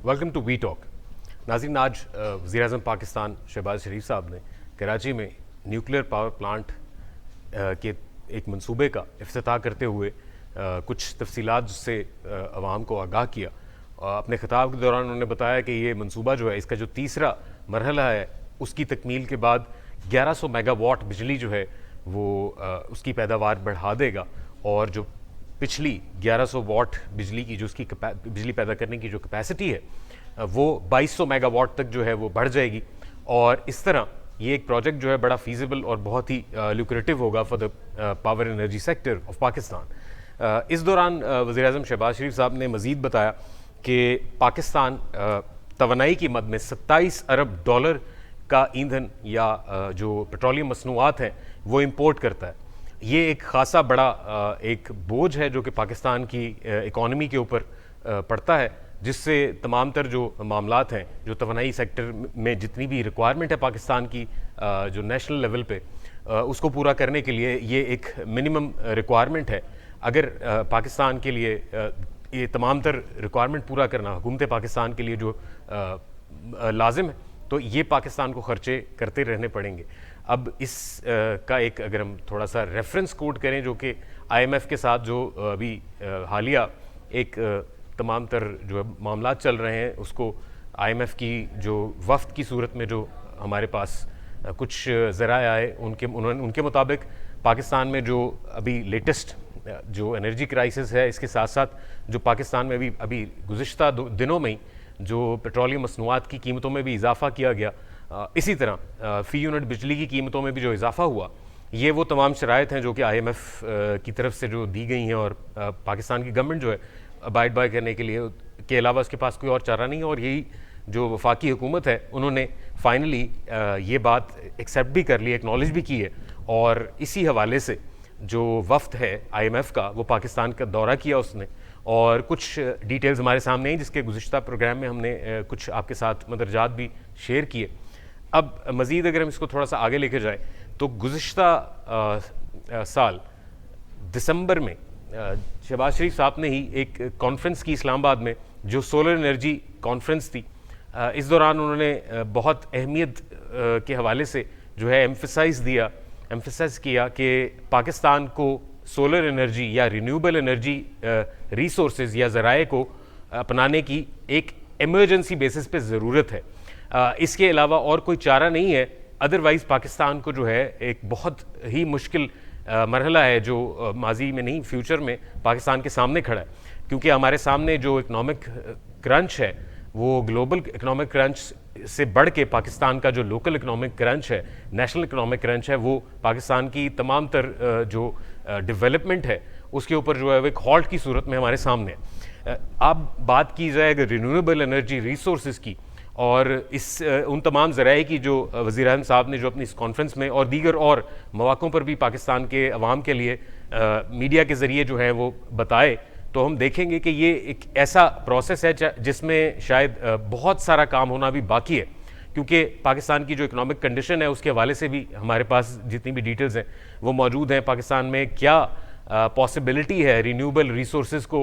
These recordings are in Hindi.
Welcome to we talk. नाज़रीन, आज वज़ीर-ए-आज़म पाकिस्तान शहबाज शरीफ साहब ने कराची में न्यूक्लियर पावर प्लांट के एक मंसूबे का इफ्तिताह करते हुए कुछ तफसीलात से अवाम को आगाह किया। अपने खिताब के दौरान उन्होंने बताया कि ये मंसूबा जो है, इसका जो तीसरा मरहला है, उसकी तकमील के बाद 1100 मेगावाट बिजली जो है वो उसकी पैदावार बढ़ा देगा और जो पिछली 1100 वाट बिजली की जो उसकी बिजली पैदा करने की जो कैपेसिटी है वो 2200 मेगावाट तक जो है वो बढ़ जाएगी। और इस तरह ये एक प्रोजेक्ट जो है बड़ा फीजिबल और बहुत ही लुक्रेटिव होगा for the power energy sector of Pakistan. इस दौरान वज़ीर-ए-आज़म शहबाज शरीफ साहब ने मज़ीद बताया कि पाकिस्तान तवानाई की मद में 27 अरब डॉलर का ईंधन या जो पेट्रोलियम मसनूआत हैं वो इम्पोर्ट करता है। ये एक खासा बड़ा एक बोझ है जो कि पाकिस्तान की इकॉनमी के ऊपर पड़ता है, जिससे तमाम तर जो मामलात हैं, जो तवानाई सेक्टर में जितनी भी रिक्वायरमेंट है पाकिस्तान की जो नेशनल लेवल पे, उसको पूरा करने के लिए ये एक मिनिमम रिक्वायरमेंट है। अगर पाकिस्तान के लिए ये तमाम तर रिक्वायरमेंट पूरा करना हुकूमत पाकिस्तान के लिए जो लाजिम है, तो ये पाकिस्तान को खर्चे करते रहने पड़ेंगे। अब इस का एक अगर हम थोड़ा सा रेफरेंस कोट करें, जो कि IMF के साथ जो अभी हालिया एक तमाम तर जो मामला चल रहे हैं, उसको IMF की जो वफ्द की सूरत में जो हमारे पास कुछ ज़राए आए, उनके मुताबिक पाकिस्तान में जो अभी लेटेस्ट जो एनर्जी क्राइसिस है, इसके साथ साथ जो पाकिस्तान में अभी गुज़िश्ता दिनों में ही जो पेट्रोलियम मसनूआत की कीमतों में भी इजाफा किया गया, इसी तरह फ़ी यूनिट बिजली की कीमतों में भी जो इजाफा हुआ, ये वो तमाम शराइत हैं जो कि IMF की तरफ से जो दी गई हैं और पाकिस्तान की गवर्नमेंट जो है अबाइड बाय करने के अलावा उसके पास कोई और चारा नहीं है। और यही जो वफाकी हुकूमत है, उन्होंने फाइनली ये बात एक्सेप्ट भी कर ली, एक्नॉलेज भी की है। और इसी हवाले से जो वफ्द है IMF का, वो पाकिस्तान का दौरा किया उसने, और कुछ डिटेल्स हमारे सामने हैं जिसके गुज़िश्ता प्रोग्राम में हमने कुछ आपके साथ मदरजात भी शेयर किए। अब मज़ीद अगर हम इसको थोड़ा सा आगे लेकर जाएँ, तो गुज़िश्ता साल दिसंबर में शहबाज शरीफ साहब ने ही एक कॉन्फ्रेंस की इस्लामाबाद में, जो सोलर एनर्जी कॉन्फ्रेंस थी। इस दौरान उन्होंने बहुत अहमियत के हवाले से जो है एम्फसाइज़ किया कि पाकिस्तान को सोलर एनर्जी या रिन्यूएबल एनर्जी रिसोर्सेज या ज़राए को अपनाने की एक इमरजेंसी बेसिस पे ज़रूरत है। इसके अलावा और कोई चारा नहीं है, अदरवाइज़ पाकिस्तान को जो है एक बहुत ही मुश्किल मरहला है जो माजी में नहीं फ्यूचर में पाकिस्तान के सामने खड़ा है। क्योंकि हमारे सामने जो इकनॉमिक क्रंच है, वो ग्लोबल इकनॉमिक क्रंच से बढ़ के पाकिस्तान का जो लोकल इकनॉमिक क्रंच है, नेशनल इकनॉमिक क्रंच है, वो पाकिस्तान की तमाम तर जो डेवलपमेंट है उसके ऊपर जो है वो एक हॉल्ट की सूरत में हमारे सामने है। अब बात की जाए अगर रिन्यूएबल एनर्जी रिसोर्सेज की, और इस उन तमाम ज़राए की जो वज़ीर-ए-आज़म साहब ने जो अपनी इस कॉन्फ्रेंस में और दीगर और मौक़ों पर भी पाकिस्तान के अवाम के लिए मीडिया के ज़रिए जो है वो बताए, तो हम देखेंगे कि ये एक ऐसा प्रोसेस है जिसमें शायद बहुत सारा काम होना भी बाकी है। क्योंकि पाकिस्तान की जो इकनॉमिक कंडीशन है उसके हवाले से भी हमारे पास जितनी भी डिटेल्स हैं वो मौजूद हैं। पाकिस्तान में क्या पॉसिबिलिटी है रिन्यूएबल रिसोर्सेज को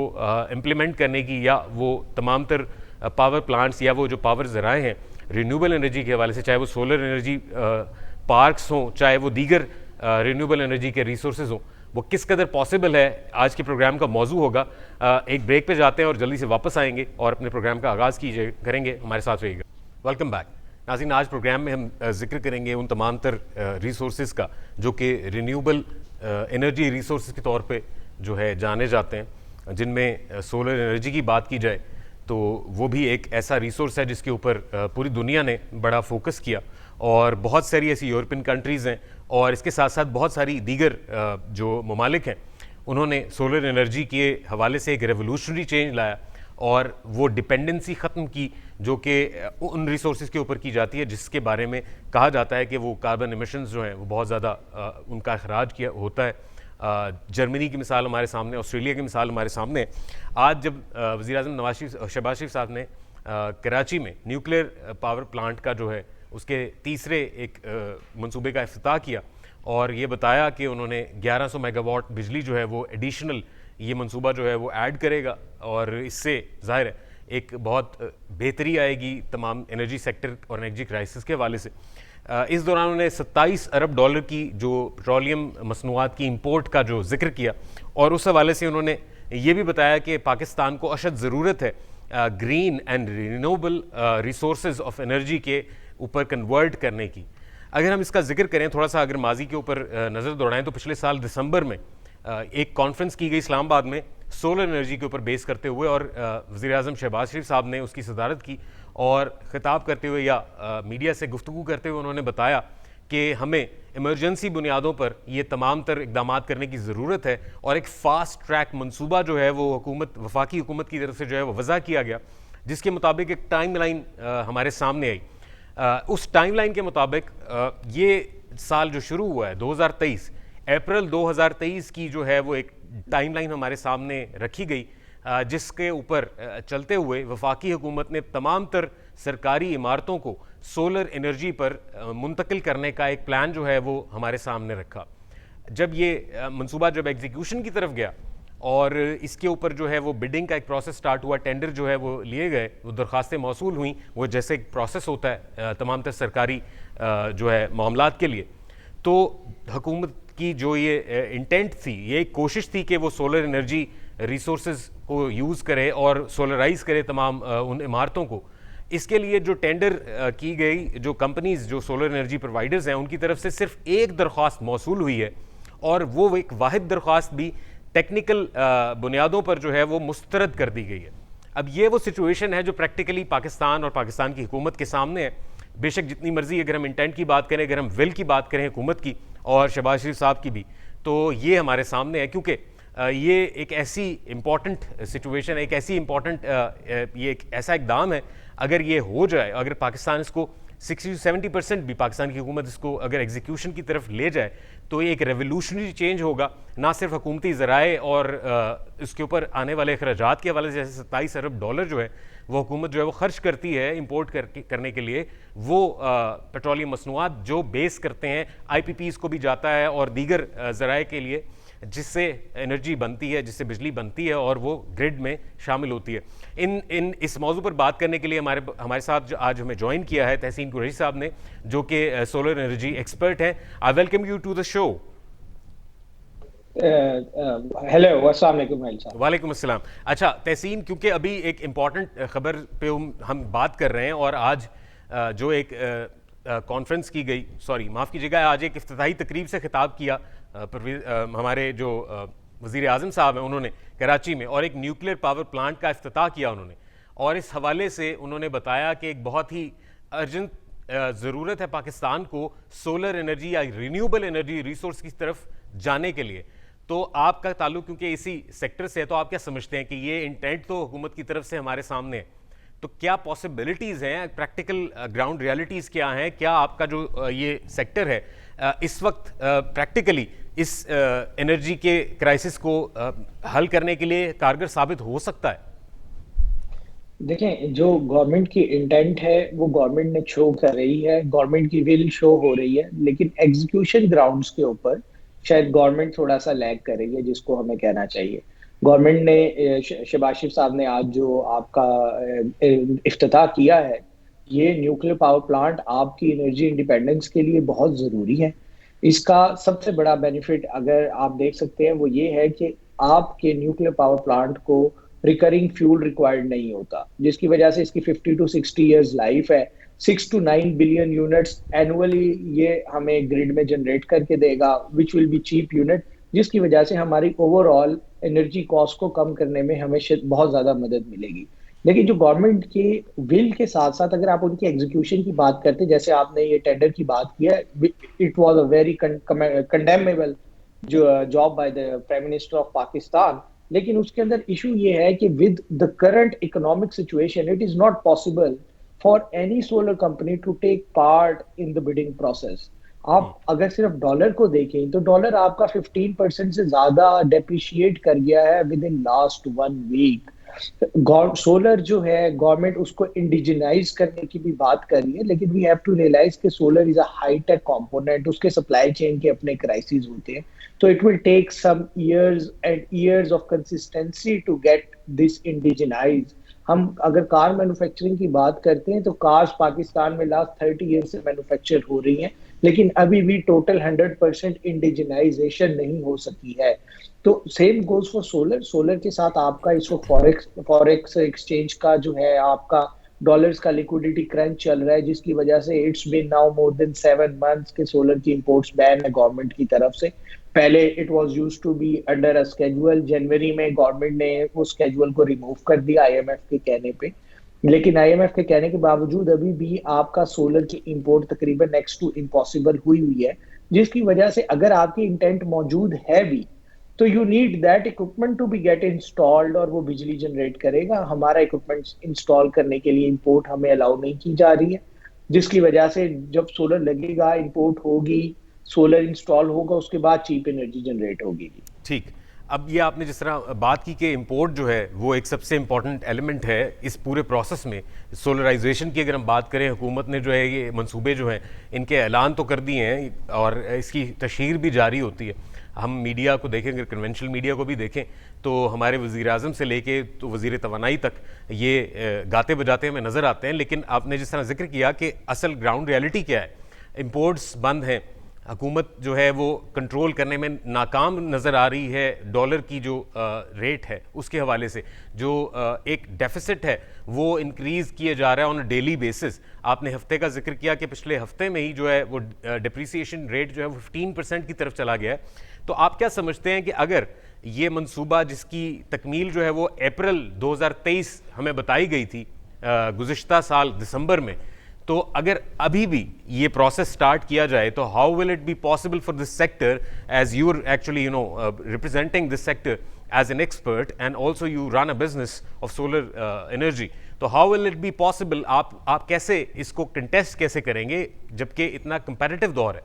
इम्प्लीमेंट करने की, या वो तमाम तर पावर प्लांट्स या वो जो पावर ज़राए हैं रिन्यूएबल एनर्जी के हवाले से, चाहे वो सोलर एनर्जी पार्क्स हों, चाहे वो दीगर रिन्यूएबल एनर्जी के रिसोर्सेज हों, वो किस कदर पॉसिबल है, आज के प्रोग्राम का मौजू होगा। एक ब्रेक पे जाते हैं और जल्दी से वापस आएंगे और अपने प्रोग्राम का आगाज़ करेंगे। हमारे साथ रहिएगा। वेलकम बैक नाज़रीन, आज प्रोग्राम में हम जिक्र करेंगे उन तमाम तर रिसोर्सेज का जो कि रिन्यूएबल एनर्जी रिसोर्सेज के तौर पे जो है जाने जाते हैं। जिनमें सोलर एनर्जी की बात की जाए तो वो भी एक ऐसा रिसोर्स है जिसके ऊपर पूरी दुनिया ने बड़ा फोकस किया, और बहुत सारी ऐसी यूरोपियन कंट्रीज़ हैं और इसके साथ साथ बहुत सारी दीगर जो ममालिक हैं, उन्होंने सोलर एनर्जी के हवाले से एक रेवोल्यूशनरी चेंज लाया और वो डिपेंडेंसी ख़त्म की जो कि उन रिसोर्सेज के ऊपर की जाती है जिसके बारे में कहा जाता है कि वो कार्बन एमिशंस जो हैं वो बहुत ज़्यादा उनका अखराज किया होता है। जर्मनी की मिसाल हमारे सामने, ऑस्ट्रेलिया की मिसाल हमारे सामने। आज जब वज़ीर-ए-आज़म शहबाज शरीफ साहब ने कराची में न्यूक्लियर पावर प्लांट का जो है उसके तीसरे एक मंसूबे का इफ्तिताह किया और ये बताया कि उन्होंने 1100 मेगावाट बिजली जो है वो एडिशनल ये मंसूबा जो है वो ऐड करेगा, और इससे ज़ाहिर है एक बहुत बेहतरी आएगी तमाम एनर्जी सेक्टर और एनर्जी क्राइसिस के हवाले से। इस दौरान उन्होंने 27 अरब डॉलर की जो पेट्रोलियम मसनूआत की इंपोर्ट का जो जिक्र किया, और उस हवाले से उन्होंने ये भी बताया कि पाकिस्तान को अशद ज़रूरत है green and renewable resources of energy के ऊपर कन्वर्ट करने की। अगर हम इसका जिक्र करें थोड़ा सा, अगर माजी के ऊपर नज़र दौड़ाएं, तो पिछले साल दिसंबर में एक कॉन्फ्रेंस की गई इस्लामाबाद में सोलर एनर्जी के ऊपर बेस करते हुए, और वज़ीर आज़म शहबाज शरीफ साहब ने उसकी सदारत की, और ख़िताब करते हुए या मीडिया से गुफ्तगू करते हुए उन्होंने बताया कि हमें इमरजेंसी बुनियादों पर ये तमाम तर इकदाम करने की ज़रूरत है, और एक फ़ास्ट ट्रैक मनसूबा जो है वो वफाकी हुकूमत की तरफ से जो है वो वज़ा किया गया, जिसके मुताबिक एक टाइम लाइन हमारे सामने आई। उस टाइम लाइन के मुताबिक ये साल जो शुरू हुआ है 2023, अप्रैल 2023 की जो है वो एक टाइम लाइन हमारे सामने रखी गई, जिसके ऊपर चलते हुए वफाकी हुकूमत ने तमाम तर सरकारी इमारतों को सोलर एनर्जी पर मुंतकिल करने का एक प्लान जो है वो हमारे सामने रखा। जब ये मंसूबा जब एग्जीक्यूशन की तरफ गया और इसके ऊपर जो है वो बिडिंग का एक प्रोसेस स्टार्ट हुआ, टेंडर जो है वो लिए गए, वो दरख्वास्तें मौसूल हुई, वो जैसे एक प्रोसेस होता है तमाम तर सरकारी जो है मामलात के लिए, तो हुकूमत की जो ये इंटेंट थी, ये कोशिश थी कि वो सोलर एनर्जी रिसोर्सेज को यूज़ करे और सोलराइज करे तमाम उन इमारतों को। इसके लिए जो टेंडर की गई, जो कंपनीज जो सोलर एनर्जी प्रोवाइडर्स हैं, उनकी तरफ से सिर्फ एक दरख्वास्त मौसूल हुई है, और वो एक वाहिद दरख्वास्त भी टेक्निकल बुनियादों पर जो है वो मुस्तरद कर दी गई है। अब ये वो सिचुएशन है जो प्रैक्टिकली पाकिस्तान और पाकिस्तान की हुकूमत के सामने है। बेशक जितनी मर्जी अगर हम इंटेंट की बात करें, अगर हम विल की बात करें हुकूमत की और शहबाज शरीफ साहब की भी, तो ये हमारे सामने है, क्योंकि ये एक ऐसी इंपॉर्टेंट सिचुएशन है, एक ऐसी इंपॉर्टेंट ये एक ऐसा इकदाम है, अगर ये हो जाए, अगर पाकिस्तान इसको 60 से 70% भी पाकिस्तान की हुकूमत इसको अगर एग्जीक्यूशन की तरफ ले जाए, तो ये एक रेवोल्यूशनरी चेंज होगा, ना सिर्फ हुकूमती ज़राए और इसके ऊपर आने वाले अखराजात के हवाले से। जैसे 27 अरब डॉलर जो है वो हुकूमत जो है वो खर्च करती है इंपोर्ट करने के लिए, वो पेट्रोलियम मसनूआत जो बेस करते हैं IPPs को भी जाता है और दीगर ज़राए के लिए, जिससे एनर्जी बनती है, जिससे बिजली बनती है और वो ग्रिड में शामिल होती है। इन इस मौजू पर बात करने के लिए हमारे साथ आज हमें ज्वाइन किया है तहसीन कुरैशी साहब ने, जो कि सोलर एनर्जी एक्सपर्ट हैं। I welcome you to the show. Hello, अस्सलाम वालेकुम। वालेकुम अस्सलाम। अच्छा तहसीन, क्योंकि अभी एक इम्पॉर्टेंट खबर पे हम बात कर रहे हैं, और आज जो एक कॉन्फ्रेंस की गई, सॉरी माफ़ कीजिएगा, आज एक इफ्तिताही तकरीब से खिताब किया हमारे जो वज़ीर आज़म साहब हैं उन्होंने कराची में, और एक न्यूक्लियर पावर प्लांट का इफ्तिताह किया उन्होंने, और इस हवाले से उन्होंने बताया कि एक बहुत ही अर्जेंट ज़रूरत है पाकिस्तान को सोलर एनर्जी या रिन्यूएबल एनर्जी रिसोर्स की तरफ जाने के लिए। तो आपका ताल्लुक क्योंकि इसी सेक्टर से है, तो आप क्या समझते हैं कि ये इंटेंट तो हुकूमत की तरफ से हमारे सामने है, तो क्या पॉसिबिलिटीज़ हैं, प्रैक्टिकल ग्राउंड रियलिटीज़ क्या हैं, क्या आपका जो ये सेक्टर है इस वक्त प्रैक्टिकली इस एनर्जी के क्राइसिस को हल करने के लिए कारगर साबित हो सकता है? देखें, जो गवर्नमेंट की इंटेंट है वो गवर्नमेंट ने शो कर रही है, गवर्नमेंट की विल शो हो रही है, लेकिन एग्जीक्यूशन ग्राउंड्स के ऊपर शायद गवर्नमेंट थोड़ा सा लैग कर रही है, जिसको हमें कहना चाहिए। गवर्नमेंट ने शहबाज शरीफ साहब ने आज जो आपका इफ्तिताह किया है, ये न्यूक्लियर पावर प्लांट आपकी एनर्जी इंडिपेंडेंस के लिए बहुत ज़रूरी है। इसका सबसे बड़ा बेनिफिट अगर आप देख सकते हैं वो ये है कि आपके न्यूक्लियर पावर प्लांट को रिकरिंग फ्यूल रिक्वायर्ड नहीं होता, जिसकी वजह से इसकी 50 to 60 ईयर्स लाइफ है। 6 to 9 बिलियन यूनिट्स एनुअली ये हमें ग्रिड में जनरेट करके देगा, which will be cheap unit, जिसकी वजह से हमारी ओवरऑल एनर्जी कॉस्ट को कम करने में हमें बहुत ज़्यादा मदद मिलेगी। लेकिन जो गवर्नमेंट के विल के साथ साथ अगर आप उनकी एग्जीक्यूशन की बात करते हैं, जैसे आपने ये टेंडर की बात की है, it was a very condemnable job by the prime minister of Pakistan, लेकिन उसके अंदर इशू ये है कि with the current economic situation it is not possible for any solar company to take part in the bidding process. आप अगर सिर्फ डॉलर को देखें तो डॉलर आपका 15% से ज्यादा डेप्रिशिएट कर गया है within last 1 week. Solar जो है गवर्नमेंट उसको इंडिजिनाइज करने की भी बात कर रही है, लेकिन वी हैव टू रियलाइज कि solar is a high tech component, उसके सप्लाई चेन के अपने क्राइसिस होते हैं, तो it will take some years and years of consistency to get this indigenise. हम अगर कार मैन्युफैक्चरिंग की बात करते हैं तो कार्स पाकिस्तान में लास्ट 30 ईयर से मैन्युफैक्चर हो रही हैं, लेकिन अभी भी टोटल 100% इंडिजिनाइजेशन नहीं हो सकी है। तो same goes for solar. Solar के साथ आपका इस वक्त फॉरेक्स फॉरेक्स एक्सचेंज का जो है आपका डॉलर्स का लिक्विडिटी क्रंच चल रहा है, जिसकी वजह से it's been now more than 7 months के सोलर की इंपोर्ट्स बैन है गवर्नमेंट की तरफ से। पहले it was used to be under a schedule, जनवरी में गवर्नमेंट ने वो स्केड्यूल को रिमूव कर दिया आईएमएफ के कहने पे। लेकिन आईएमएफ के कहने के बावजूद अभी भी आपका सोलर की इंपोर्ट तकरीबन नेक्स्ट टू इम्पॉसिबल हुई हुई है, जिसकी वजह से अगर आपकी इंटेंट मौजूद है भी तो you need that equipment to be get installed, और वो बिजली जनरेट करेगा। हमारा इक्विपमेंट इंस्टॉल करने के लिए इंपोर्ट हमें अलाउ नहीं की जा रही है, जिसकी वजह से जब सोलर लगेगा, इंपोर्ट होगी, सोलर इंस्टॉल होगा, उसके बाद चीप एनर्जी जनरेट होगी। ठीक। अब ये आपने जिस तरह बात की कि इंपोर्ट जो है वो एक सबसे इंपॉर्टेंट एलिमेंट है इस पूरे प्रोसेस में। सोलराइजेशन की अगर हम बात करें, हुकूमत ने जो है ये मंसूबे जो हैं इनके ऐलान तो कर दिए हैं और इसकी तशहीर भी जारी होती है। हम मीडिया को देखें, अगर कन्वेंशनल मीडिया को भी देखें तो हमारे वज़ीर-ए-आज़म से लेके तो वज़ीर तवानाई तक ये गाते बजाते हमें नज़र आते हैं। लेकिन आपने जिस तरह जिक्र किया कि असल ग्राउंड रियलिटी क्या है, इंपोर्ट्स बंद हैं, हुकूमत जो है वो कंट्रोल करने में नाकाम नज़र आ रही है। डॉलर की जो रेट है उसके हवाले से जो एक डेफिसिट है वो इंक्रीज़ किया जा रहा है ऑन अ डेली बेसिस। आपने हफ्ते का जिक्र किया कि पिछले हफ्ते में ही जो है वो डिप्रिसिएशन रेट जो है वो 15% की तरफ चला गया है। तो आप क्या समझते हैं कि अगर ये मंसूबा जिसकी तकमील जो है वो अप्रैल 2023 हमें बताई गई थी गुज़िश्ता साल दिसंबर में, तो अगर अभी भी ये प्रोसेस स्टार्ट किया जाए तो how will it be possible for this sector, as you are actually representing this sector as an expert and also you run a business of solar energy, तो how will it be possible, आप कैसे इसको कंटेस्ट कैसे करेंगे जबकि इतना कंपेटिटिव दौर है?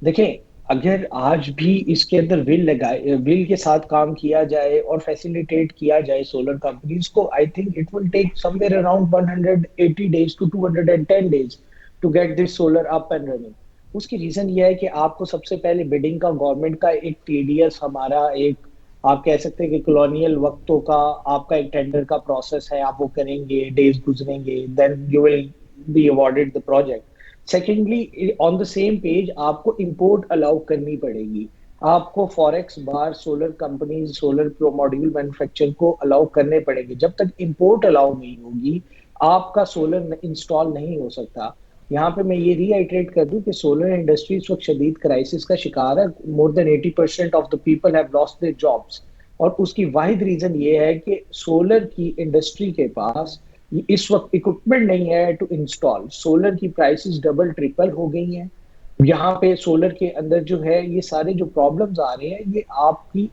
देखिए, अगर आज भी इसके अंदर विल के साथ काम किया जाए और फैसिलिटेट किया जाए सोलर कंपनीज को, I think it will take somewhere around 180 days to 210 days to get this solar up and running. उसकी रीजन ये है कि आपको सबसे पहले बिडिंग का गवर्नमेंट का एक टीडीएस, हमारा एक आप कह सकते हैं कि कॉलोनियल वक्तों का आपका एक टेंडर का प्रोसेस है, आप वो करेंगे, डेज गुजरेंगे, then you will be awarded the project. Secondly, on the same page आपको इंपोर्ट अलाउ करनी पड़ेगी, आपको फॉरेक्स बार solar companies, solar pro module manufacture को अलाउ करने पड़ेंगे। जब तक इंपोर्ट अलाउ नहीं होगी आपका सोलर इंस्टॉल नहीं हो सकता। यहाँ पे मैं ये रीआइट्रेट कर दूं कि सोलर इंडस्ट्री इस वक्त शदीद क्राइसिस का शिकार है। More than 80% of the people have lost their jobs, और उसकी वाहिद रीजन ये है कि सोलर की इंडस्ट्री के पास इस वक्त इक्विपमेंट नहीं है टू इंस्टॉल। सोलर की प्राइसेस डबल ट्रिपल हो गई हैं। यहाँ पे सोलर के अंदर जो है ये सारे जो प्रॉब्लम्स आ रहे हैं, ये आपकी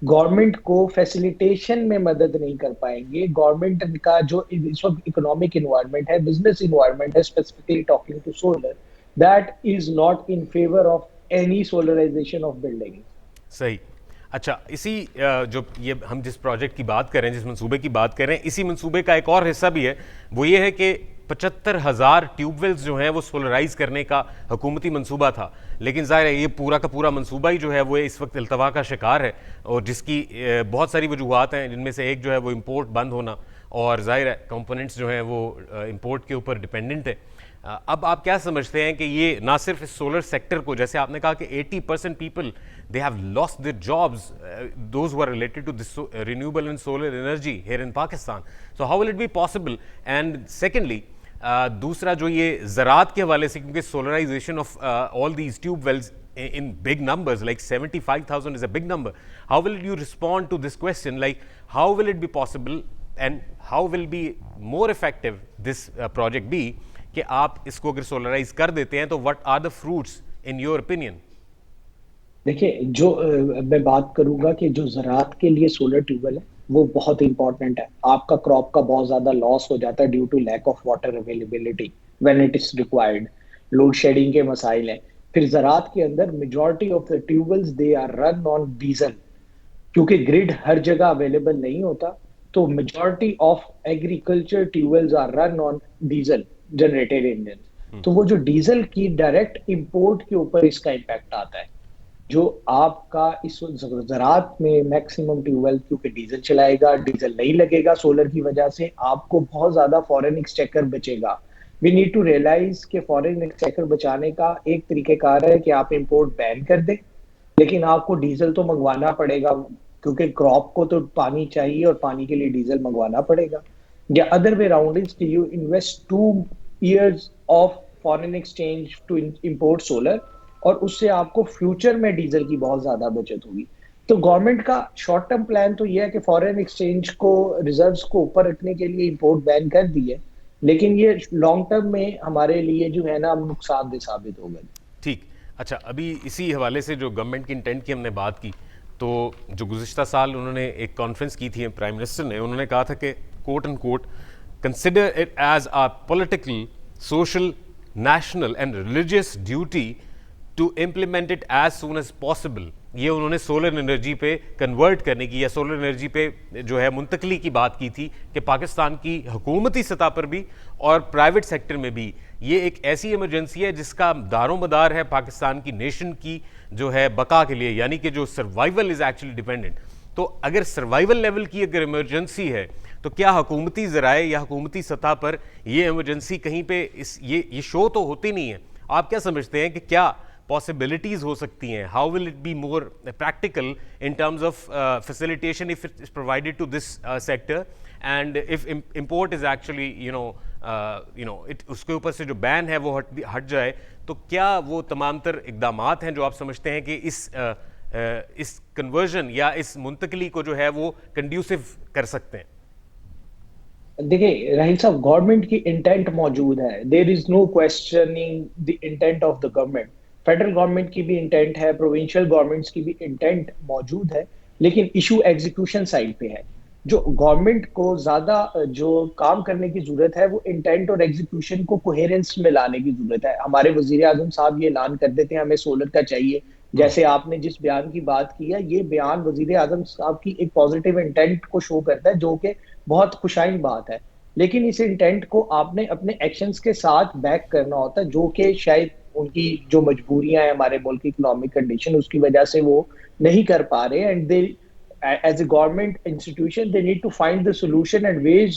गवर्नमेंट को फैसिलिटेशन में मदद नहीं कर पाएंगे। गवर्नमेंट का जो इस वक्त इकोनॉमिक इन्वायरमेंट है, बिजनेस इन्वायरमेंट है, specifically talking to solar, that is not in favour of any solarisation of building. सही। अच्छा, इसी जो ये हम जिस प्रोजेक्ट की बात कर रहे हैं, जिस मंसूबे की बात कर रहे हैं, इसी मंसूबे का एक और हिस्सा भी है, वो ये है कि 75,000 ट्यूबवेल्स जो हैं वो सोलराइज करने का हुकूमती मंसूबा था। लेकिन ज़ाहिर है ये पूरा का पूरा मंसूबा ही जो है वो इस वक्त अल्तवा का शिकार है, और जिसकी बहुत सारी वजूहत हैं, जिनमें से एक जो है वो इम्पोर्ट बंद होना, और ज़ाहिर है कंपोनेंट्स जो हैं वो इम्पोर्ट के ऊपर डिपेंडेंट है। अब आप क्या समझते हैं कि ये ना सिर्फ इस सोलर सेक्टर को, जैसे आपने कहा कि 80% people they have lost their jobs, those who are related to this renewable and solar energy here in Pakistan, so how will it be possible? And secondly, दूसरा जो ये ज़राअत के हवाले से, क्योंकि solarization of all these tube wells in big numbers like 75,000 is a big number, how will you respond to this question, like how will it be possible and how will be more effective this project be कि आप इसको अगर सोलराइज कर देते हैं तो what are the fruits in your opinion? देखिए, जो मैं बात करूंगा कि जो ज़राअत के लिए सोलर ट्यूबवेल है वो बहुत इंपॉर्टेंट है। आपका क्रॉप का बहुत ज्यादा लॉस हो जाता है due to lack of water availability when it is required, load shedding के मसाइल हैं। फिर ज़राअत के अंदर majority of the tube wells they are run on diesel, क्योंकि ग्रिड हर जगह अवेलेबल नहीं होता, तो majority of agriculture tube wells are run on diesel generated engine. तो वो जो डीजल की डायरेक्ट इंपोर्ट के ऊपर इसका इम्पैक्ट आता है। जो आपका इस ज़रात में मैक्सिमम ट्यूबवेल, क्योंकि डीजल चलाएगा, डीजल नहीं लगेगा सोलर की वजह से, आपको बहुत ज़्यादा फॉरेन एक्सचेकर बचेगा। वी नीड टू रियलाइज़ कि फॉरेन एक्सचेकर बचाने का एक तरीक़ेकार है कि आप इंपोर्ट बैन कर दें, लेकिन आपको डीजल तो मंगवाना पड़ेगा, क्योंकि क्रॉप को तो पानी चाहिए और पानी के लिए डीजल मंगवाना पड़ेगा। या other way around is you invest 2 years of foreign exchange to import solar, और उससे आपको फ्यूचर में डीजल की बहुत ज्यादा बचत होगी। तो गवर्नमेंट का शॉर्ट टर्म प्लान तो यह है कि फॉरेन एक्सचेंज को, रिजर्व्स को ऊपर रखने के लिए इंपोर्ट बैन कर दी है, लेकिन ये लॉन्ग टर्म में हमारे लिए जो है ना नुकसानदेह साबित होगा। ठीक। अच्छा, अभी इसी हवाले से जो गवर्नमेंट की इंटेंट की हमने बात की, तो जो गुज़िश्ता साल उन्होंने एक कॉन्फ्रेंस की थी प्राइम मिनिस्टर ने, उन्होंने कहा था कि quote and quote consider it as a political, social, national and religious duty to implement it as soon as possible. ये उन्होंने सोलर एनर्जी पे कन्वर्ट करने की या सोलर एनर्जी पे जो है मुंतकली की बात की थी कि पाकिस्तान की हुकूमती सतह पर भी और प्राइवेट सेक्टर में भी ये एक ऐसी इमरजेंसी है जिसका दारोमदार है पाकिस्तान की नेशन की जो है बका के लिए, यानी कि जो सर्वाइवल इज़ एक्चुअली डिपेंडेंट। तो अगर सर्वाइवल लेवल की अगर इमरजेंसी है, तो क्या हुकूमती ज़राए या हुकूमती सतह पर यह इमरजेंसी कहीं पे ये शो तो होती नहीं है। आप क्या समझते हैं कि क्या पॉसिबिलिटीज हो सकती हैं? How will it be more practical in terms of facilitation if it is provided to this sector, and if import is actually it उसके ऊपर से जो बैन है वो हट जाए, तो क्या वो तमाम तर इकदामात हैं जो आप समझते हैं कि इस कन्वर्जन या इस मुंतकली को जो है वो कंड्यूसिव कर सकते हैं? देखिए राहिल साहब, गवर्नमेंट की इंटेंट मौजूद है, there is no questioning the intent of the government. Federal government की भी इंटेंट है, प्रोविंशियल गवर्नमेंट्स की भी इंटेंट मौजूद है, लेकिन इशू एग्जीक्यूशन साइड पे है। जो गवर्नमेंट को ज्यादा जो काम करने की जरूरत है, वो इंटेंट और एग्जीक्यूशन को कोहेरेंस में लाने की जरूरत है। हमारे वजीर आजम साहब ये ऐलान कर देते हैं हमें सोलर का चाहिए, जैसे आपने जिस बयान की बात की है, ये बयान वजीर आजम साहब की एक पॉजिटिव इंटेंट को शो करता है, जो कि बहुत खुशाइन बात है। लेकिन इस इंटेंट को आपने अपने एक्शंस के साथ बैक करना होता है, जो कि शायद उनकी जो मजबूरियां हैं, हमारे मुल्क की इकोनॉमिक कंडीशन, उसकी वजह से वो नहीं कर पा रहे। And they as a government institution they need to find the solution and ways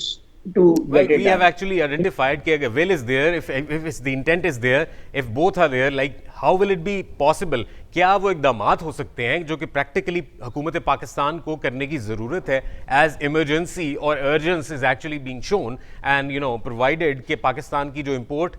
to Well, get it we have done. actually identified कि अगर will is there, if it's the intent is there, if both are there, like how will it be possible? क्या वो इकदामात हो सकते हैं जो कि प्रैक्टिकली हुकूमत पाकिस्तान को करने की ज़रूरत है, एज इमरजेंसी और urgence is actually being shown, and provided कि पाकिस्तान की जो इम्पोर्ट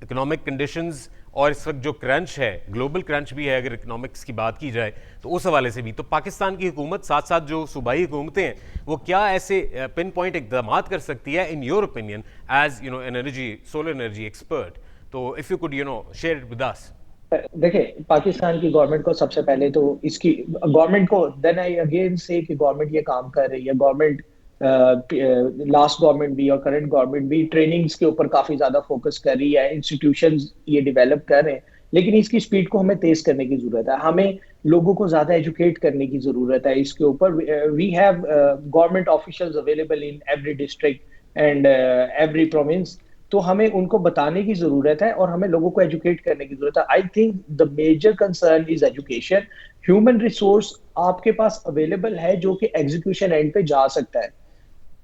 इकोनॉमिक कंडीशंस और इस वक्त जो क्रंच है, ग्लोबल क्रंच भी है अगर इकोनॉमिक्स की बात की जाए, तो उस हवाले से भी तो पाकिस्तान की हुकूमत साथ साथ जो सूबाई हुकूमतें हैं वो क्या ऐसे पिन पॉइंट इकदाम कर सकती है in your opinion as energy solar energy expert? तो if you could share it with us. देखिए, पाकिस्तान की गवर्नमेंट को सबसे पहले तो इसकी गवर्नमेंट को, देन आई अगेन से कि गवर्नमेंट ये काम कर रही है। गवर्नमेंट लास्ट गवर्नमेंट भी और करंट गवर्नमेंट भी ट्रेनिंग्स के ऊपर काफी ज्यादा फोकस कर रही है, इंस्टीट्यूशंस ये डेवलप कर रहे हैं, लेकिन इसकी स्पीड को हमें तेज करने की जरूरत है। हमें लोगों को ज्यादा एजुकेट करने की जरूरत है इसके ऊपर। We have government officials available in every district and every province, तो हमें उनको बताने की जरूरत है और हमें लोगों को एजुकेट करने की जरूरत है। I think the major concern is education. Human resource आपके पास अवेलेबल है जो कि एग्जीक्यूशन एंड पे जा सकता है,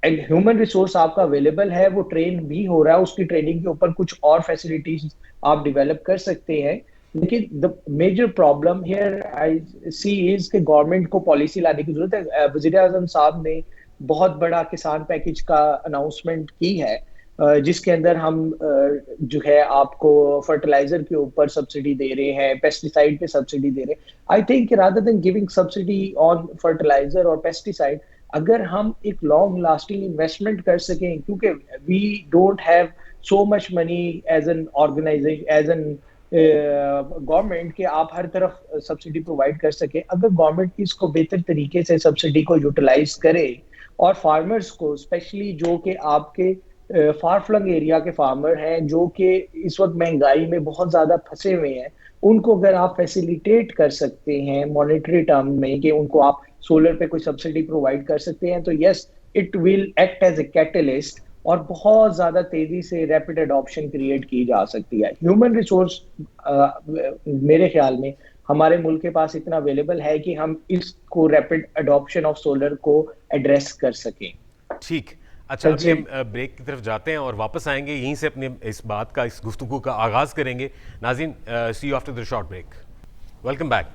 एंड ह्यूमन रिसोर्स आपका अवेलेबल है, वो ट्रेन भी हो रहा है, उसकी ट्रेनिंग के ऊपर कुछ और फैसिलिटीज आप डेवलप कर सकते हैं। लेकिन the major problem here I see is कि गवर्नमेंट को पॉलिसी लाने की जरूरत है। वजीर आजम साहब ने बहुत बड़ा किसान पैकेज का अनाउंसमेंट की है, जिसके अंदर हम जो है आपको फर्टिलाइजर के ऊपर सब्सिडी दे रहे हैं, पेस्टिसाइड पे सब्सिडी दे रहे हैं। I think rather than giving subsidy on fertiliser और पेस्टिसाइड, अगर हम एक लॉन्ग लास्टिंग इन्वेस्टमेंट कर सकें, क्योंकि we don't have so much money as an organisation, as an government, कि आप हर तरफ सब्सिडी प्रोवाइड कर सके। अगर गवर्नमेंट इसको बेहतर तरीके से सब्सिडी को यूटिलाइज करे और फार्मर्स को, स्पेशली जो कि आपके फार फ्लंग एरिया के फार्मर हैं, जो कि इस वक्त महंगाई में बहुत ज्यादा फंसे हुए हैं, उनको अगर आप फैसिलिटेट कर सकते हैं मॉनेटरी टर्म में, कि उनको आप सोलर पे कोई सब्सिडी प्रोवाइड कर सकते हैं, तो yes it will act as a catalyst और बहुत ज्यादा तेजी से रैपिड एडॉप्शन क्रिएट की जा सकती है। ह्यूमन रिसोर्स मेरे ख्याल में हमारे मुल्क के पास इतना अवेलेबल है कि हम इसको रैपिड अडॉप्शन ऑफ सोलर को एड्रेस कर सकें। ठीक। अच्छा, अभी हम कंसिड ब्रेक की तरफ जाते हैं और वापस आएंगे, यहीं से अपने इस बात का, इस गुफ्तगू का आगाज़ करेंगे। नाज़रीन, see you after the short break. Welcome back.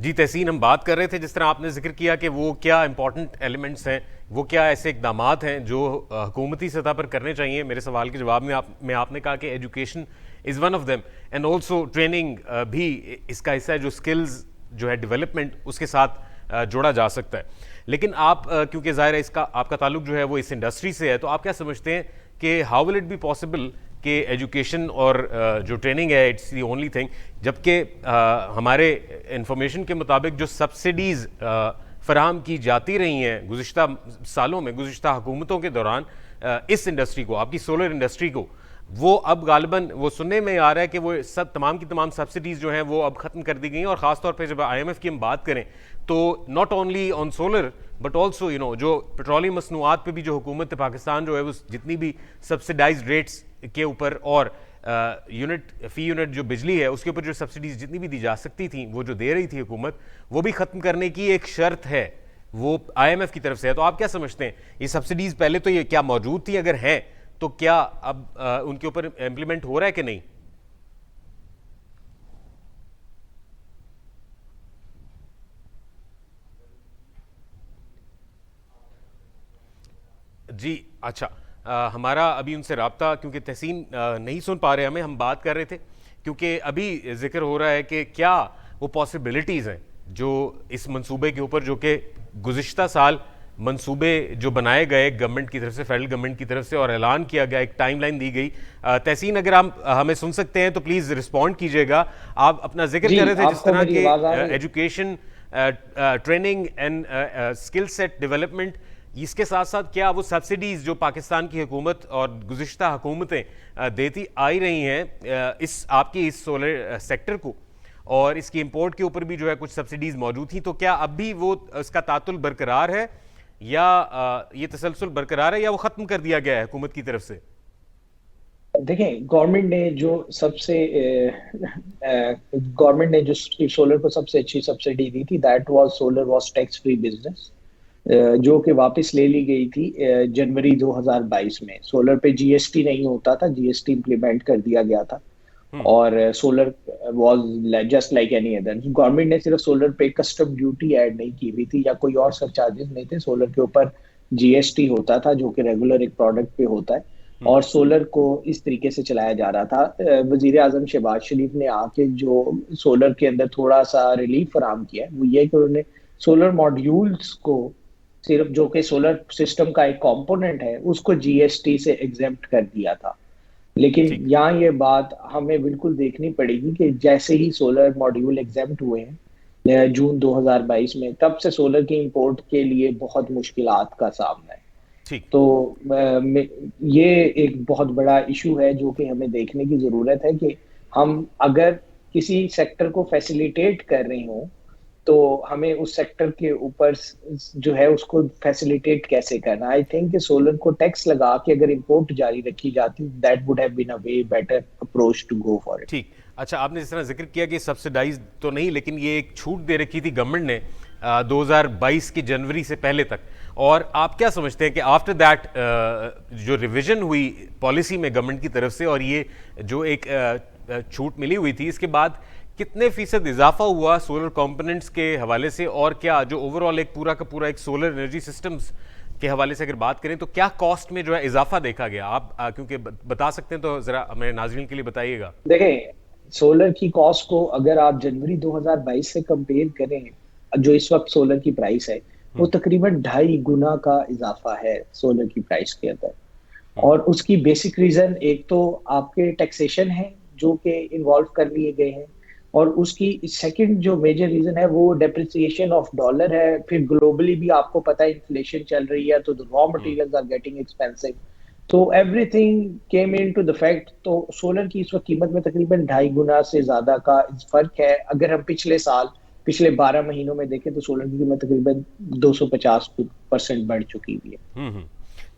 Ji Tehseen, हम बात कर रहे थे, जिस तरह आपने जिक्र किया कि वो क्या इंपॉर्टेंट एलिमेंट्स हैं, वो क्या ऐसे इकदामात हैं जो हुकूमती सतह पर करने चाहिए। मेरे सवाल के जवाब में आपने कहा कि education is one of them, and also training भी इसका हिस्सा है, जो स्किल्स जो है डेवलपमेंट उसके साथ जोड़ा जा सकता है। लेकिन आप क्योंकि ज़ाहिर है इसका आपका ताल्लुक जो है वो इस इंडस्ट्री से है, तो आप क्या समझते हैं कि how will it be possible कि एजुकेशन और जो ट्रेनिंग है इट्स दी ओनली थिंग, जबकि हमारे इंफॉर्मेशन के मुताबिक जो सब्सिडीज़ फराहम की जाती रही हैं गुज़िश्ता सालों में, गुज़िश्ता हुकूमतों के दौरान इस इंडस्ट्री को, आपकी सोलर इंडस्ट्री को, वो अब गालिबन वो सुनने में आ रहा है कि वो सब तमाम की तमाम सब्सिडीज़ जो हैं वो अब ख़त्म कर दी गई हैं। और ख़ासतौर पे जब IMF की हम बात करें तो not only on solar but also जो पेट्रोलियम मसनूआत पे भी जो हुकूमत पाकिस्तान जो है वो जितनी भी सब्सिडाइज रेट्स के ऊपर और फ़ी यूनिट जो बिजली है उसके ऊपर जो सब्सिडीज़ जितनी भी दी जा सकती थी वो जो दे रही थी हुकूमत, वो भी ख़त्म करने की एक शर्त है, वो IMF की तरफ से है। तो आप क्या समझते हैं, ये सब्सिडीज़ पहले तो ये क्या मौजूद थी, अगर हैं तो क्या अब उनके ऊपर इम्प्लीमेंट हो रहा है कि नहीं? जी अच्छा, हमारा अभी उनसे राब्ता, क्योंकि तहसीन नहीं सुन पा रहे हमें, हम बात कर रहे थे क्योंकि अभी जिक्र हो रहा है कि क्या वो पॉसिबिलिटीज़ हैं जो इस मंसूबे के ऊपर, जो कि गुज़िश्ता साल मंसूबे जो बनाए गए गवर्नमेंट की तरफ से, फेडरल गवर्नमेंट की तरफ से, और ऐलान किया गया, एक टाइमलाइन दी गई। तहसीन, अगर आप हमें सुन सकते हैं तो प्लीज़ रिस्पॉन्ड कीजिएगा। आप अपना जिक्र कर रहे थे जिस तरह के education, training and skill set development, इसके साथ साथ क्या वो सब्सिडीज़ जो पाकिस्तान की हुकूमत और गुज़िश्ता हुकूमतें देती आई रही हैं इस आपकी इस सोलर सेक्टर को, और इसकी इंपोर्ट के ऊपर भी जो है कुछ सब्सिडीज़ मौजूद थी, तो क्या अब भी वो इसका तातुल बरकरार है या ये तसलसल बरकरार है, या वो ख़त्म कर दिया गया है हुकूमत की तरफ से? देखें, गवर्नमेंट ने जो सोलर को सबसे अच्छी सब्सिडी दी थी, that was solar was tax free business, जो कि वापस ले ली गई थी जनवरी 2022 में। सोलर पे जीएसटी नहीं होता था, जीएसटी इंप्लीमेंट कर दिया गया था, और solar was just like any other. Government ने सिर्फ सोलर पे कस्टम ड्यूटी ऐड नहीं की हुई थी या कोई और सरचार्जेस नहीं थे, सोलर के ऊपर जीएसटी होता था जो कि रेगुलर एक प्रोडक्ट पे होता है, और सोलर को इस तरीके से चलाया जा रहा था। वजीर आजम शहबाज शरीफ ने आके जो सोलर के अंदर थोड़ा सा रिलीफ फराहम किया है वो ये कि उन्होंने सोलर मॉड्यूल्स को, सिर्फ जो कि सोलर सिस्टम का एक कंपोनेंट है, उसको जीएसटी से एग्जेम्प्ट कर दिया था। लेकिन यहाँ ये बात हमें बिल्कुल देखनी पड़ेगी कि जैसे ही सोलर मॉड्यूल एग्जेम्प्ट हुए हैं जून 2022 में, तब से सोलर की इंपोर्ट के लिए बहुत मुश्किलात का सामना है। तो ये एक बहुत बड़ा इशू है जो कि हमें देखने की जरूरत है कि हम अगर किसी सेक्टर को फैसिलिटेट कर रहे हो तो हमें उस सेक्टर के ऊपर जो है उसको फैसिलिटेट कैसे करना। आई थिंक सोलर को टैक्स लगा के अगर इंपोर्ट जारी रखी जाती, that would have been a way better approach to go for it. ठीक। अच्छा, आपने जिस तरह जिक्र किया कि सब्सिडाइज तो नहीं, लेकिन ये एक छूट दे रखी थी गवर्नमेंट ने 2022 की जनवरी से पहले तक, और आप क्या समझते हैं कि आफ्टर दैट जो रिवीजन हुई पॉलिसी में गवर्नमेंट की तरफ से, और ये जो एक छूट मिली हुई थी, इसके बाद कितने फीसद इजाफा हुआ सोलर कंपोनेंट्स के हवाले से, और क्या जो ओवरऑल एक पूरा का पूरा एक सोलर एनर्जी सिस्टम्स के हवाले से अगर बात करें तो क्या कॉस्ट में जो है इजाफा देखा गया? आप क्योंकि बता सकते हैं तो जरा हमें नाज़रीन के लिए बताइएगा। देखें, सोलर की कॉस्ट को अगर आप जनवरी 2022 से कंपेयर करें, जो इस वक्त सोलर की प्राइस है, वो तकरीबन 2.5 गुना का इजाफा है सोलर की प्राइस के अंदर। और उसकी बेसिक रीजन एक तो आपके टैक्सेशन है जो कि इन्वॉल्व कर लिए गए हैं, और उसकी सेकंड जो मेजर रीजन है वो डेप्रिसिएशन ऑफ डॉलर है। फिर ग्लोबली भी आपको पता है इन्फ्लेशन चल रही है, तो raw materials are getting expensive, तो everything came in to the fact. तो सोलर की इस वक्त कीमत में तकरीबन 2.5 गुना से ज्यादा का फर्क है। अगर हम पिछले 12 महीनों में देखें तो सोलर की कीमत तकरीबन 250% बढ़ चुकी हुई है।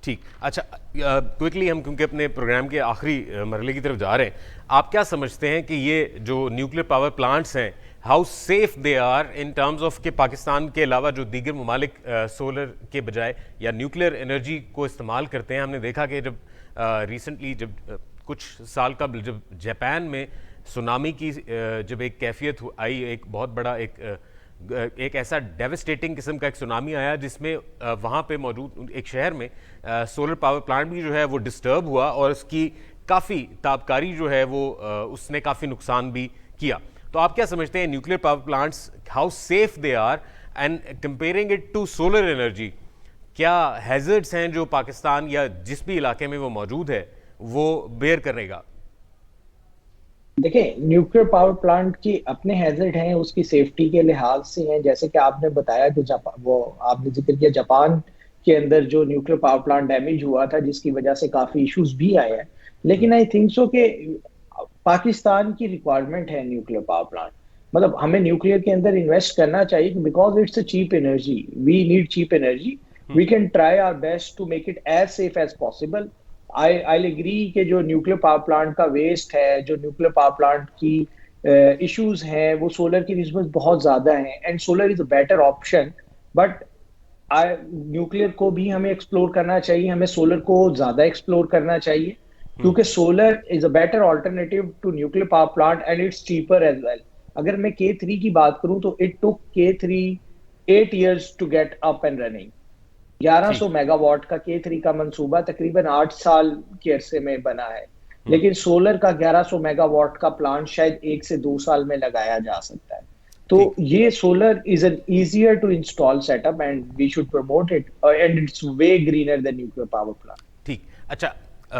ठीक। अच्छा, क्विकली हम क्योंकि अपने प्रोग्राम के आखिरी मरहले की तरफ जा रहे हैं, आप क्या समझते हैं कि ये जो न्यूक्लियर पावर प्लांट्स हैं how safe they are in terms of कि पाकिस्तान के अलावा जो दीगर ममालिक सोलर के बजाय या न्यूक्लियर एनर्जी को इस्तेमाल करते हैं। हमने देखा कि जब रिसेंटली जब कुछ साल कबल जब जापान में सुनामी की जब एक कैफियत आई, एक बहुत बड़ा एक ऐसा डेविस्टेटिंग किस्म का एक सुनामी आया जिसमें वहाँ पे मौजूद एक शहर में सोलर पावर प्लांट भी जो है वो डिस्टर्ब हुआ और उसकी काफ़ी ताबकारी जो है वो उसने काफ़ी नुकसान भी किया। तो आप क्या समझते हैं nuclear power plants, how safe they are and comparing it to solar energy, क्या हैजर्ड्स हैं जो पाकिस्तान या जिस भी इलाके में वो मौजूद है वो बेयर करेगा? देखिए, न्यूक्लियर पावर प्लांट की अपने हैजर्ड हैं, उसकी सेफ्टी के लिहाज से हैं। जैसे कि आपने बताया कि जापान, वो आपने जिक्र किया जापान के अंदर जो न्यूक्लियर पावर प्लांट डैमेज हुआ था जिसकी वजह से काफी इश्यूज भी आए हैं। लेकिन आई थिंक सो कि पाकिस्तान की रिक्वायरमेंट है न्यूक्लियर पावर प्लांट, मतलब हमें न्यूक्लियर के अंदर इन्वेस्ट करना चाहिए because it's a cheap energy, we need cheap energy, we can try our best to make it as safe as possible. I agree कि जो न्यूक्लियर पावर प्लांट का वेस्ट है, जो न्यूक्लियर पावर प्लांट की इश्यूज हैं, वो सोलर की निस्बत बहुत ज्यादा हैं and solar is a better option. But nuclear को भी हमें एक्सप्लोर करना चाहिए, हमें सोलर को ज्यादा एक्सप्लोर करना चाहिए क्योंकि solar is a better alternative to nuclear power plant and it's cheaper as well. अगर मैं K3 की बात करूं तो it took K3 8 years to get up and running. 1100 megawatt का K3 का मंसूबा तकरीबन 8 साल के अरसे में बना है, लेकिन सोलर का 1100 मेगावाट का प्लांट शायद 1 से 2 साल में लगाया जा सकता है। तो ये solar is an easier to install setup and we should promote it and it's way greener than nuclear power plant. ठीक, अच्छा,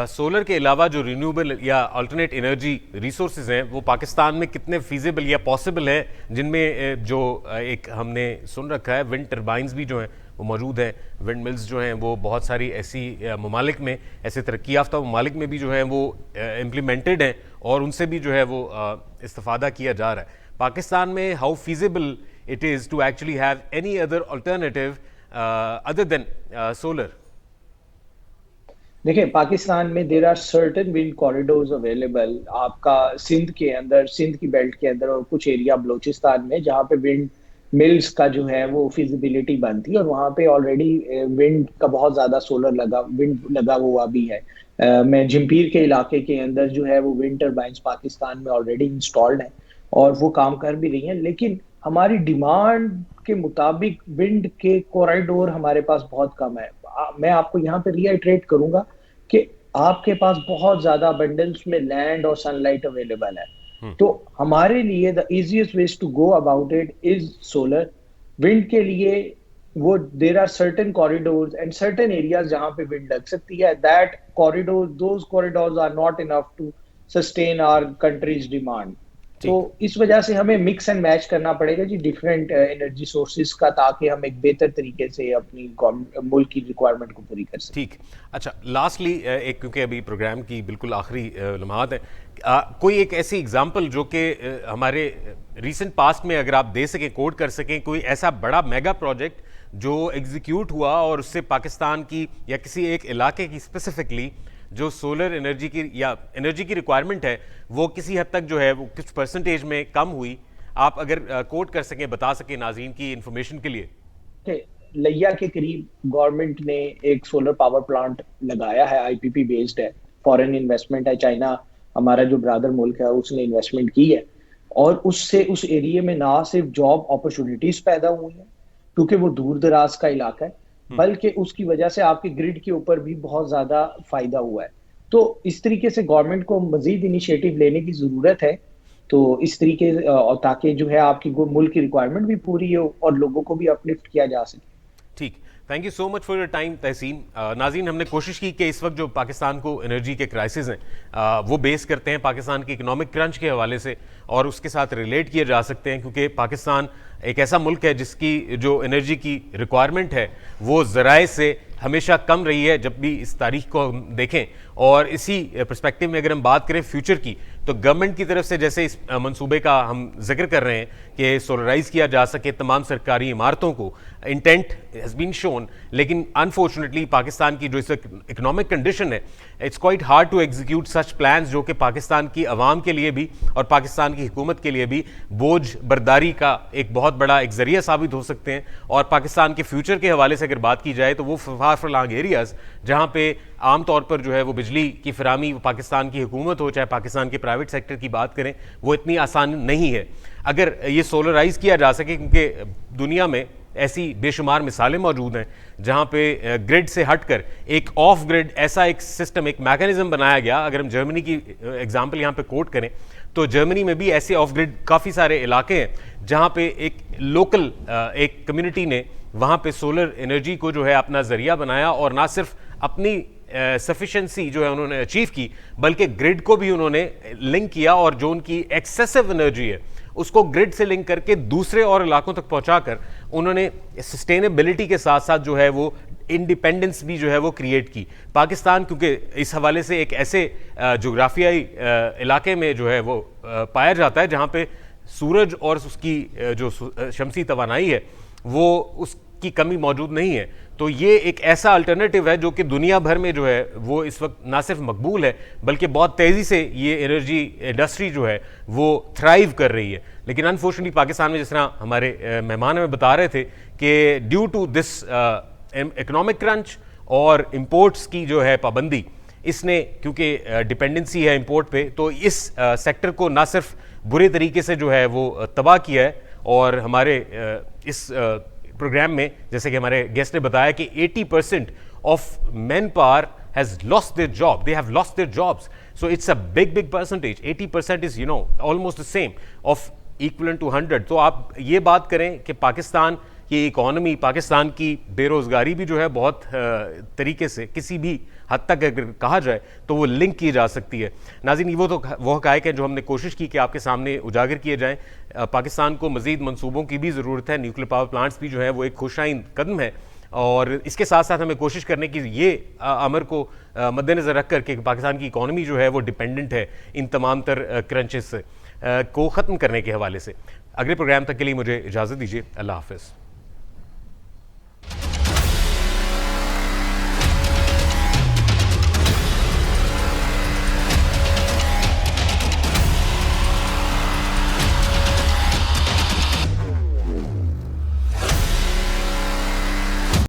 सोलर के अलावा जो रिन्यूएबल या अल्टरनेट एनर्जी रिसोर्सेज हैं वो पाकिस्तान में कितने फीजिबल या पॉसिबल है, जिनमें जो एक हमने सुन रखा है विंड टर्बाइंस भी जो हैं वो मौजूद हैं, विंड मिल्स जो हैं वो बहुत सारी ऐसी ममालिक में, ऐसे तरक्की याफ्ता ममालिक में भी जो हैं वो इम्प्लीमेंटेड हैं और उनसे भी जो है वो इस्तेफादा किया जा रहा है। पाकिस्तान में how feasible it is to actually have any other alternative other than solar? देखिए, पाकिस्तान में there are certain wind corridors available. आपका सिंध के अंदर, सिंध की बेल्ट के अंदर और कुछ एरिया बलोचिस्तान में जहाँ पे विंड मिल्स का जो है वो फिजिबिलिटी बनती है और वहाँ पे ऑलरेडी विंड का बहुत ज्यादा विंड लगा हुआ भी है। मैं झिम्पीर के इलाके के अंदर जो है वो विंड टर्बाइंस पाकिस्तान में ऑलरेडी इंस्टॉल्ड है और वो काम कर भी रही हैं, लेकिन हमारी डिमांड के मुताबिक विंड के कॉरिडोर हमारे पास बहुत कम है। मैं आपको यहाँ पे रिआइट्रेट करूंगा कि आपके पास बहुत ज्यादा अबंडेंस में लैंड और सनलाइट अवेलेबल है, तो हमारे लिए the easiest way to go about it is solar. Wind के लिए वो there are certain corridors and certain areas जहां पे विंड लग सकती है, that corridor those corridors are not enough to sustain our country's demand. तो इस वजह से हमें मिक्स एंड मैच करना पड़ेगा जी डिफरेंट एनर्जी सोर्सेज का, ताकि हम एक बेहतर तरीके से अपनी मुल्क की रिक्वायरमेंट को पूरी कर सकें। ठीक, अच्छा, लास्टली एक, क्योंकि अभी प्रोग्राम की बिल्कुल आखिरी लम्हात है, कोई एक ऐसी एग्जांपल जो कि हमारे रीसेंट पास्ट में अगर आप दे सकें, कोड कर सकें, कोई ऐसा बड़ा मेगा प्रोजेक्ट जो एग्जीक्यूट हुआ और उससे पाकिस्तान की या किसी एक इलाके की स्पेसिफिकली जो सोलर एनर्जी की या एनर्जी की रिक्वायरमेंट है वो किसी हद तक जो है वो कुछ परसेंटेज में कम हुई, आप अगर कोट कर सकें, बता सकें नाज़रीन की इंफॉर्मेशन के लिए। लिया के करीब गवर्नमेंट ने एक सोलर पावर प्लांट लगाया है, IPP बेस्ड है, फॉरेन इन्वेस्टमेंट है, चाइना हमारा जो ब्रदर मुल्क है उसने इन्वेस्टमेंट की है और उससे उस एरिया में ना सिर्फ जॉब अपॉर्चुनिटीज पैदा हुई है क्योंकि वो दूर दराज का इलाका है, बल्कि उसकी वजह से आपके ग्रिड के ऊपर भी बहुत ज्यादा फायदा हुआ है। तो इस तरीके से गवर्नमेंट को मजीद इनिशिएटिव लेने की जरूरत है, तो इस तरीके ताकि जो है आपकी मुल्क की रिक्वायरमेंट भी पूरी हो और लोगों को भी अपलिफ्ट किया जा सके। ठीक, thank you so much for your time Tehseen. नाज़रीन, हमने कोशिश की कि इस वक्त जो पाकिस्तान को एनर्जी के क्राइसिस हैं वो बेस करते हैं पाकिस्तान की इकोनॉमिक क्रंच के हवाले से और उसके साथ रिलेट किए जा सकते हैं, क्योंकि पाकिस्तान एक ऐसा मुल्क है जिसकी जो एनर्जी की रिक्वायरमेंट है वो ज़राए से हमेशा कम रही है जब भी इस तारीख को हम देखें। और इसी पर्सपेक्टिव में अगर हम बात करें फ्यूचर की, तो गवर्नमेंट की तरफ से जैसे इस मंसूबे का हम जिक्र कर रहे हैं कि सोलराइज किया जा सके तमाम सरकारी इमारतों को, इंटेंट हैज़ बीन शोन, लेकिन अनफॉर्चुनेटली पाकिस्तान की जो इस इकोनॉमिक कंडीशन है, it's quite hard to execute such plans जो कि पाकिस्तान की आवाम के लिए भी और पाकिस्तान की हुकूमत के लिए भी बोझ बर्दारी का एक बहुत बड़ा एक जरिया साबित हो सकते हैं। और पाकिस्तान के फ्यूचर के हवाले से अगर बात की जाए तो वो फार फ्लॉन्ग एरियाज जहाँ पे आमतौर पर जो है वो बिजली की फरामी पाकिस्तान की हुकूमत हो चाहे पाकिस्तान के प्राइवेट सेक्टर की बात करें, वो इतनी आसान नहीं है अगर ये सोलराइज किया जा सके, क्योंकि दुनिया में ऐसी बेशुमार मिसालें मौजूद हैं जहाँ पे ग्रिड से हटकर एक ऑफ ग्रिड ऐसा एक सिस्टम, एक मैकेनिज्म बनाया गया। अगर हम जर्मनी की एग्जांपल यहाँ पे कोट करें तो जर्मनी में भी ऐसे ऑफ ग्रिड काफ़ी सारे इलाके हैं जहाँ पे एक लोकल एक कम्युनिटी ने वहाँ पे सोलर एनर्जी को जो है अपना ज़रिया बनाया और ना सिर्फ अपनी सफिशेंसी जो है उन्होंने अचीव की, बल्कि ग्रिड को भी उन्होंने लिंक किया और जो उनकी एक्सेसिव एनर्जी है उसको ग्रिड से लिंक करके दूसरे और इलाकों तक पहुंचाकर उन्होंने सस्टेनेबिलिटी के साथ साथ जो है वो इंडिपेंडेंस भी जो है वो क्रिएट की। पाकिस्तान क्योंकि इस हवाले से एक ऐसे जोग्राफियाई इलाके में जो है वो पाया जाता है जहाँ पे सूरज और उसकी जो शमसी तवानाई है वो उसकी कमी मौजूद नहीं है, तो ये एक ऐसा अल्टरनेटिव है जो कि दुनिया भर में जो है वो इस वक्त ना सिर्फ मकबूल है बल्कि बहुत तेज़ी से ये एनर्जी इंडस्ट्री जो है वो थ्राइव कर रही है। लेकिन अनफॉर्चुनेटली पाकिस्तान में जिस तरह हमारे मेहमान हमें बता रहे थे कि due to this economic crunch और इम्पोर्ट्स की जो है पाबंदी, इसने क्योंकि डिपेंडेंसी है इम्पोर्ट पे, तो इस सेक्टर को ना सिर्फ बुरे तरीके से जो है वो तबाह किया है। और हमारे इस प्रोग्राम में जैसे कि हमारे गेस्ट ने बताया कि 80% of man power has lost their job, they have lost their jobs, so it's a big percentage. 80% is almost the same of equivalent to 100। तो आप ये बात करें कि पाकिस्तान की इकोनॉमी, पाकिस्तान की बेरोज़गारी भी जो है बहुत तरीके से किसी भी हद तक अगर कहा जाए तो वो लिंक की जा सकती है। नाज़रीन, वो तो वो हक़ाइक़ है जो हमने कोशिश की कि आपके सामने उजागर किए जाएँ। पाकिस्तान को मज़ीद मंसूबों की भी ज़रूरत है, न्यूक्लियर पावर प्लांट्स भी जो है वो एक खुशाइन कदम है, और इसके साथ साथ हमें कोशिश करने की ये अमर को मद्देनज़र रख कर के पाकिस्तान की इकॉनमी जो है वो डिपेंडेंट है इन तमाम तर क्रंचेस को ख़त्म करने के हवाले से। अगले प्रोग्राम तक के लिए मुझे इजाज़त दीजिए। अल्लाह हाफ़िज़।